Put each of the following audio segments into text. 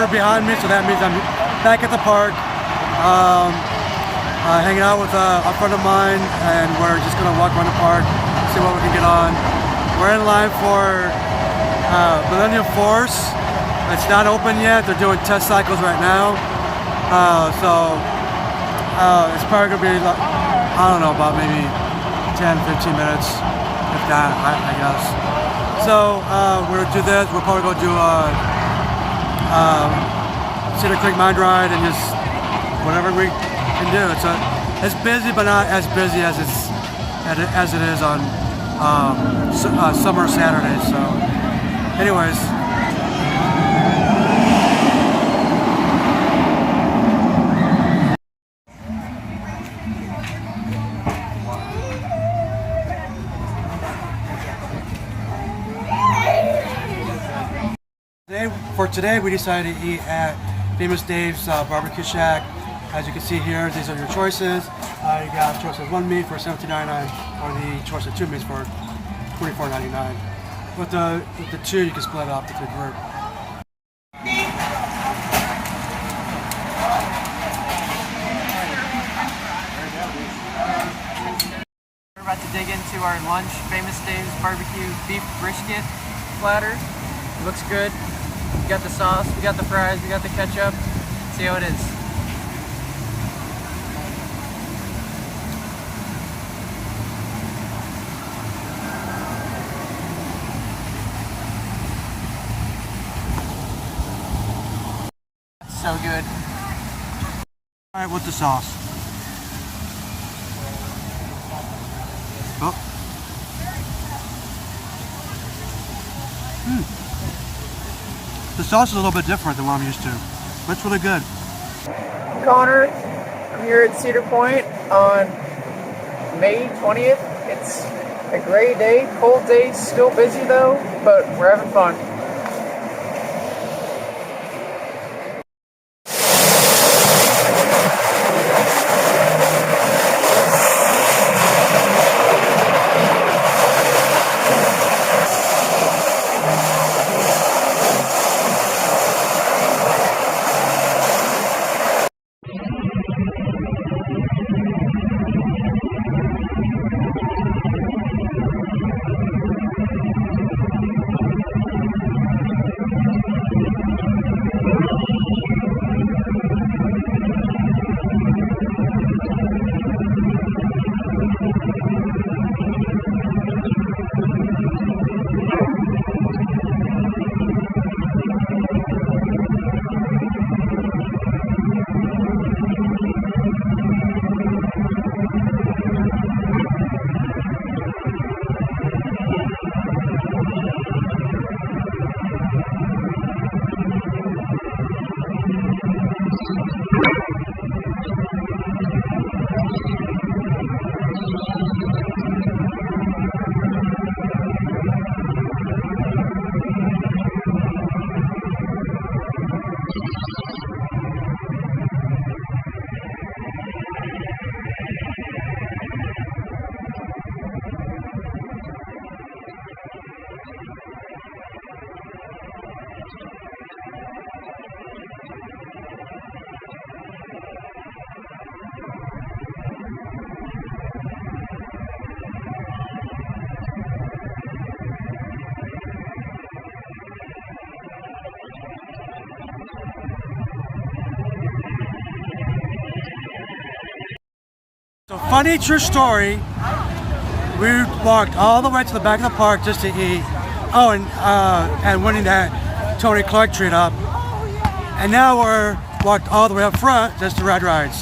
corner behind me, so that means I'm back at the park, hanging out with a friend of mine, and we're just gonna walk around the park, see what we can get on. We're in line for Millennium Force. It's not open yet. They're doing test cycles right now, so it's probably gonna be, I don't know, about maybe 10-15 minutes, if that, I guess. So we're gonna do this. We're probably gonna do Cedar Creek Mine Ride and just whatever we can do. It's busy, but not as busy as it is on summer Saturdays. So, anyways. For today, we decided to eat at Famous Dave's Barbecue Shack. As you can see here, these are your choices. You got a choice of one meat for $17.99, or the choice of two meats for $24.99. With the two, you can split it up with the group. We're about to dig into our lunch, Famous Dave's Barbecue Beef Brisket platter. It looks good. We got the sauce, we got the fries, we got the ketchup. Let's see how it is. So good. Alright, with the sauce. Oh. The sauce is a little bit different than what I'm used to, but it's really good. Connor, I'm here at Cedar Point on May 20th. It's a gray day, cold day, still busy though, but we're having fun. So funny true story, we walked all the way to the back of the park just to eat. Oh, and winning that Tony Clark treat up. And now we're walked all the way up front just to ride rides.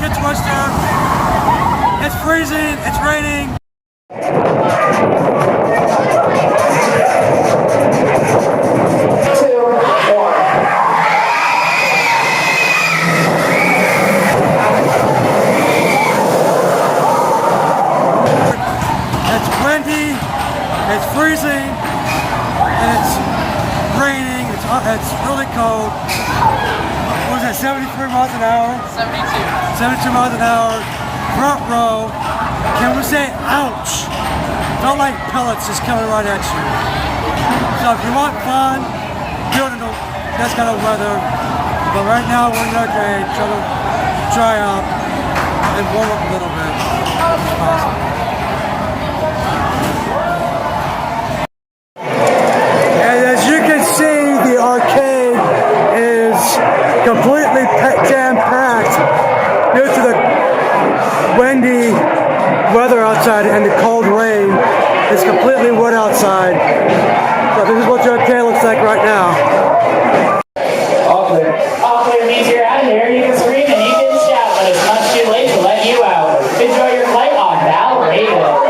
Chicken Twister. It's freezing, it's raining. It's windy, it's freezing, and it's raining, it's really cold. What was that, 73 miles an hour? 72. 72 miles an hour, front row. Can we say ouch? Felt like pellets just coming right at you. So if you want fun, do it in this kind of weather. But right now we're in the grade, trying to dry up and warm up a little bit if possible. And as you can see, the arcade is completely jam-packed due to the windy weather outside and the cold rain. It's completely wet outside. So this is what the arcade looks like right now. All clear. All clear means you're out of here. You can scream and you can shout, but it's much too late to let you out. Enjoy your flight on Valrado.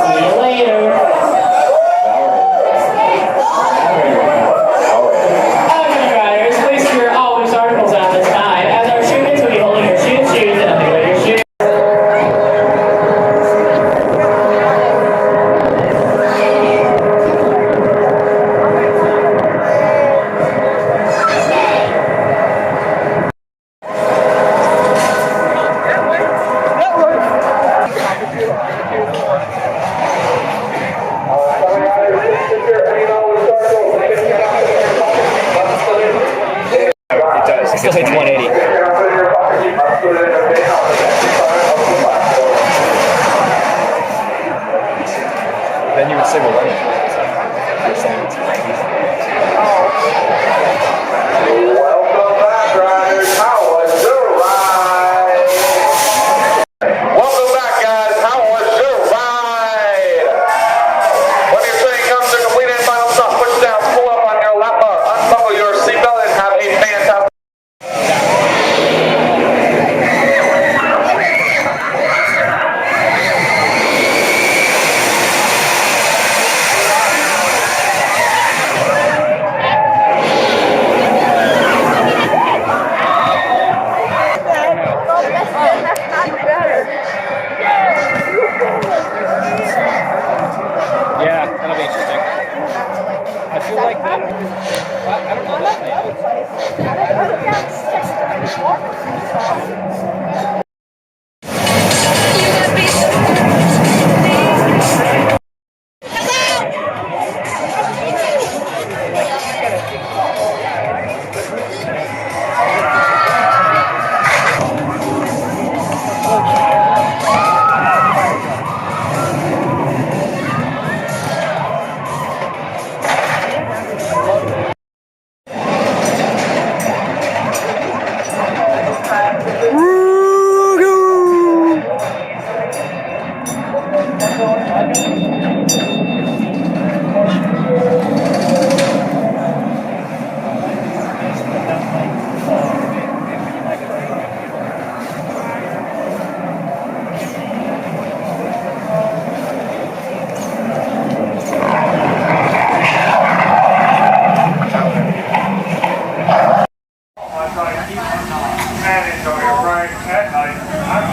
See you later. Action riders, please keep your all loose articles out this time, as our students will be holding your shoes and nothing but your shoes. It still takes 180. Then you would say, well, Welcome back, riders. How was your ride? Welcome back, guys. How was your ride? When your train comes to complete and final stop, push down, pull up on your lap bar, unbuckle your seatbelt, and have a fantastic. yeah, that'll be interesting. I feel like that. I don't know that. And enjoy your ride at night. I'm